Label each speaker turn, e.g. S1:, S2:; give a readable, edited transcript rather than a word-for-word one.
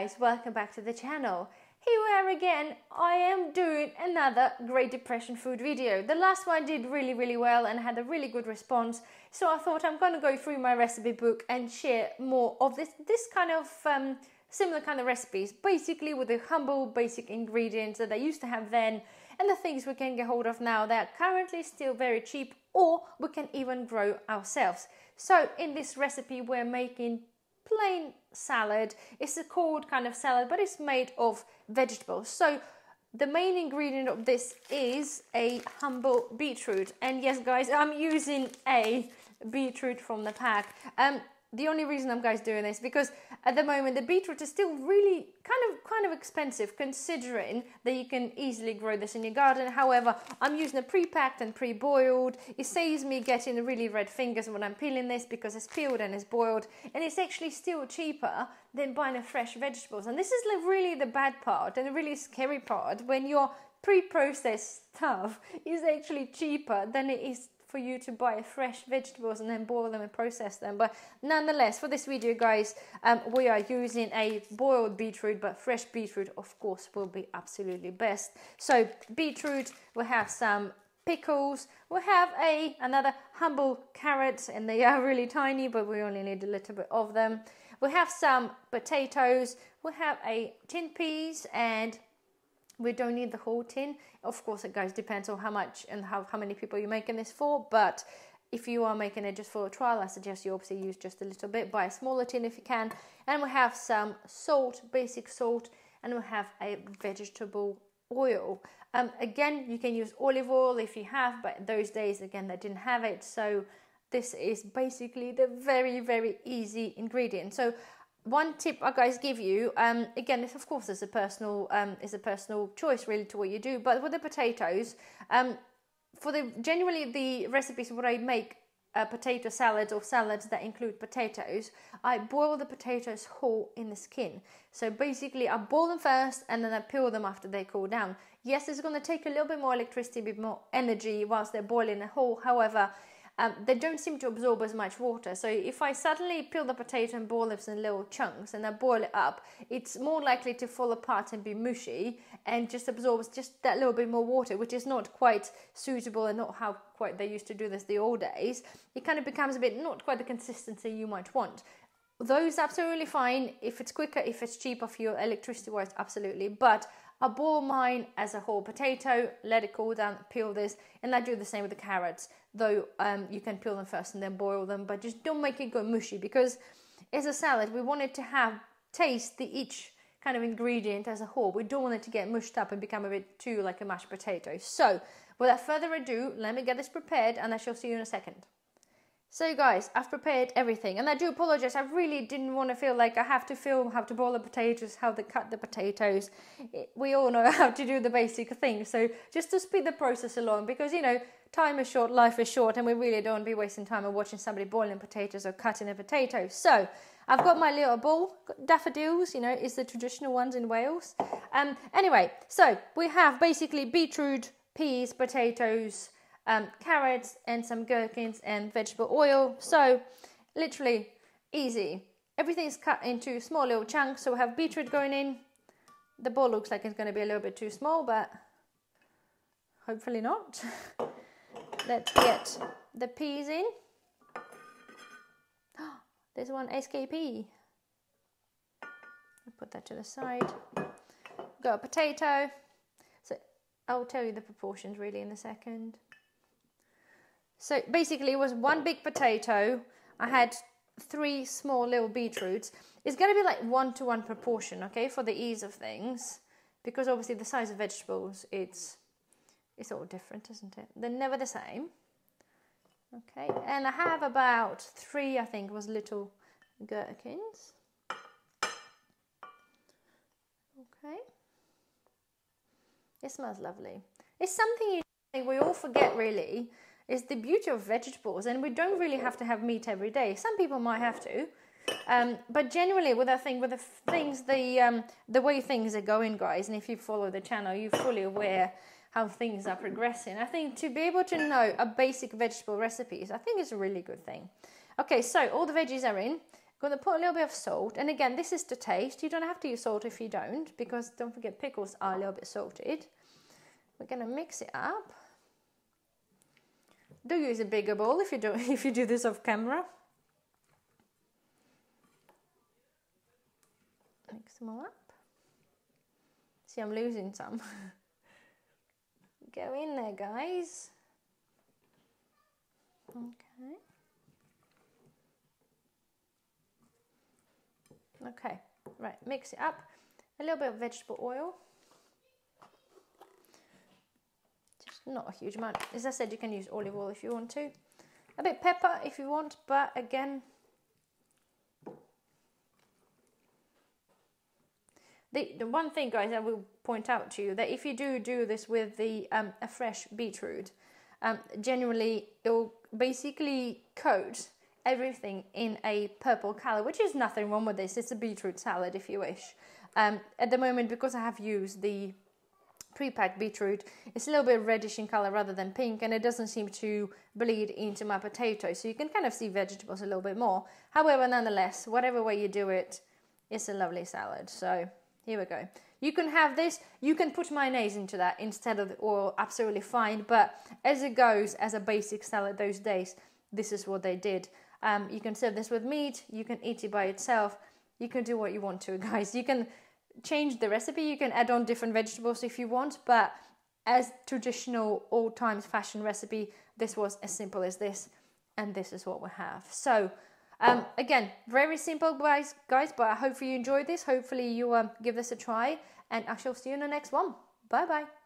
S1: guys, welcome back to the channel. Here we are again. I am doing another Great Depression food video. The last one did really well and had a really good response, so I thought I'm going to go through my recipe book and share more of this kind of similar kind of recipes, basically with the humble basic ingredients that I used to have then and the things we can get hold of now that are currently still very cheap, or we can even grow ourselves. So in this recipe we're making plain salad. It's a cold kind of salad, but it's made of vegetables. So the main ingredient of this is a humble beetroot, and yes guys, I'm using a beetroot from the pack. The only reason I'm doing this because at the moment the beetroot is still really kind of expensive, considering that you can easily grow this in your garden. However, I'm using a pre-packed and pre-boiled. It saves me getting really red fingers when I'm peeling this because it's peeled and it's boiled, and it's actually still cheaper than buying a fresh vegetables. And this is really the bad part and the really scary part, when your pre-processed stuff is actually cheaper than it is for you to buy fresh vegetables and then boil them and process them. But nonetheless, for this video guys, we are using a boiled beetroot, but fresh beetroot of course will be absolutely best. So beetroot, we have some pickles, we have another humble carrots, and they are really tiny, but we only need a little bit of them. We have some potatoes, we have a tin peas, and we don't need the whole tin. Of course, it guys depends on how much and how many people you're making this for, but if you are making it just for a trial, I suggest you obviously use just a little bit. Buy a smaller tin if you can. And we have some salt, basic salt, and we have a vegetable oil. Again, you can use olive oil if you have, but those days again they didn't have it, so this is basically the very easy ingredient. So one tip I guys give you, again, this of course is a personal choice really to what you do, but with the potatoes, generally the recipes what I make, potato salads or salads that include potatoes, I boil the potatoes whole in the skin. So basically I boil them first and then I peel them after they cool down. Yes, it's going to take a little bit more electricity, a bit more energy whilst they're boiling a whole. However, they don't seem to absorb as much water. So if I suddenly peel the potato and boil it in little chunks and I boil it up, it's more likely to fall apart and be mushy and just absorbs just that little bit more water, which is not quite suitable and not how quite they used to do this the old days. It kind of becomes a bit not quite the consistency you might want. Those absolutely fine if it's quicker, if it's cheaper for you electricity wise, absolutely. But I boil mine as a whole potato, let it cool down, peel this, and I do the same with the carrots. Though you can peel them first and then boil them, but just don't make it go mushy, because as a salad we want it to have taste each kind of ingredient as a whole. We don't want it to get mushed up and become a bit too like a mashed potato. So without further ado, let me get this prepared and I shall see you in a second. So guys, I've prepared everything, and I do apologize, I really didn't want to feel like I have to film how to boil the potatoes, how to cut the potatoes. We all know how to do the basic things, so just to speed the process along, because you know, time is short, life is short, and we really don't want to be wasting time on watching somebody boiling potatoes or cutting a potato. So I've got my little bowl, daffodils, you know, is the traditional ones in Wales. Anyway, so we have basically beetroot, peas, potatoes, carrots, and some gherkins and vegetable oil. So literally easy. Everything is cut into small little chunks. So we have beetroot going in. The bowl looks like it's going to be a little bit too small, but hopefully not. Let's get the peas in. There's one SKP. I'll put that to the side. Got a potato. So I'll tell you the proportions really in a second. So basically it was one big potato. I had 3 small little beetroots. It's going to be like 1-to-1 proportion, okay, for the ease of things, because obviously the size of vegetables, it's all different, isn't it? They're never the same. Okay, and I have about 3, I think, was little gherkins. Okay. It smells lovely. It's something we all forget really, is the beauty of vegetables, and we don't really have to have meat every day. Some people might have to, but generally with the way things are going, guys, and if you follow the channel, you're fully aware how things are progressing. I think to be able to know a basic vegetable recipes, I think is a really good thing. Okay, so all the veggies are in. Gonna put a little bit of salt, and again, this is to taste. You don't have to use salt if you don't, because don't forget pickles are a little bit salted. We're gonna mix it up. Do use a bigger bowl if you do this off camera. Mix them all up. See, I'm losing some. Go in there, guys. Okay. Okay, right, mix it up. A little bit of vegetable oil. Just not a huge amount. As I said, you can use olive oil if you want to. A bit pepper if you want, but again, the one thing, guys, I will point out to you that if you do this with a fresh beetroot, generally it will basically coat everything in a purple color, which is nothing wrong with this. It's a beetroot salad if you wish. At the moment, because I have used the pre-packed beetroot, it's a little bit reddish in color rather than pink, and it doesn't seem to bleed into my potatoes, so you can kind of see vegetables a little bit more. However, nonetheless, whatever way you do it, it's a lovely salad. So here we go. You can have this, you can put mayonnaise into that instead of the oil, absolutely fine, but as it goes as a basic salad those days, this is what they did. You can serve this with meat, you can eat it by itself, you can do what you want to, guys. You can change the recipe, you can add on different vegetables if you want, but as traditional old times fashion recipe, this was as simple as this, and this is what we have. So again, very simple, guys, but I hope you enjoyed this. Hopefully you give this a try, and I shall see you in the next one. Bye bye.